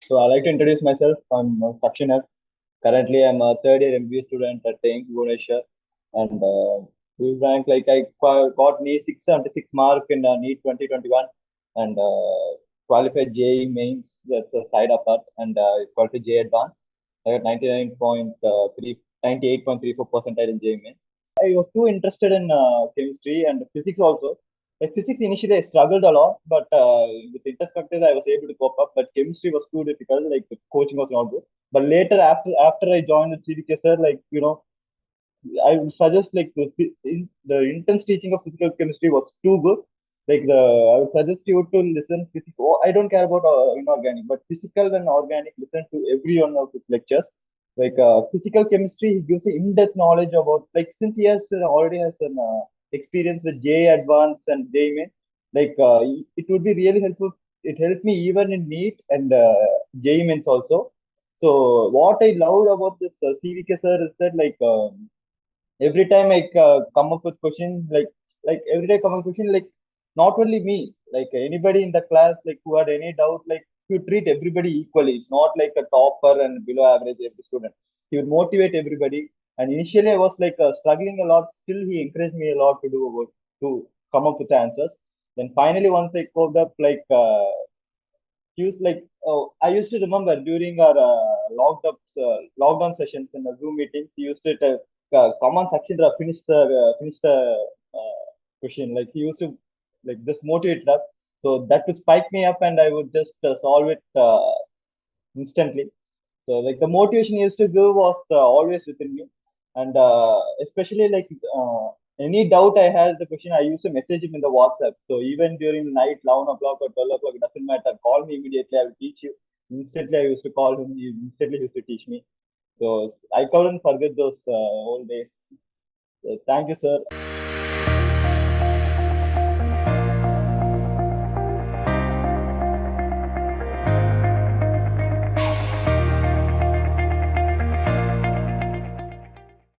So I like to introduce myself. I'm Sakshin. Currently, I'm a third year MBA student at AIIMS Bhuvaneshwar, and we ranked like I got NEET 676 mark in NEET 2021, and qualified JEE mains. That's a side apart, and qualified JEE advanced. I got 98.34 percentile in JEE mains. I was too interested in chemistry and physics also. Like physics initially I struggled a lot, but with interstructures I was able to cope up. But chemistry was too difficult. Like the coaching was not good. But later, after I joined the CVK Sir, like I would suggest like the intense teaching of physical chemistry was too good. Like I would suggest you to listen physical. Oh, I don't care about inorganic, but physical and organic. Listen to every one of his lectures. Like physical chemistry, he gives you in-depth knowledge about like since he has already has an experience with J Advanced and J Main. Like it would be really helpful. It helped me even in NEET and J Mains also. So what I loved about this CVK sir is that like every time I come up with question like every day come up with question like not only me like anybody in the class like who had any doubt like you treat everybody equally. It's not like a topper and below average every student. He would motivate everybody. And initially I was like struggling a lot. Still he encouraged me a lot to do to come up with answers. Then finally once I coped up like he was like, oh, I used to remember during our lockdown sessions in the Zoom meetings, he used to come on, Sakshin, finish the question. Like he used to like just motivate it up. So that would spike me up, and I would just solve it instantly. So like the motivation he used to give was always within me, and especially like any doubt I had the question, I used to message him in the WhatsApp. So even during the night, 11 o'clock or 12 o'clock, it doesn't matter. Call me immediately. I will teach you. Instantly, I used to call him. He instantly used to teach me. So I couldn't forget those old days. So thank you, sir.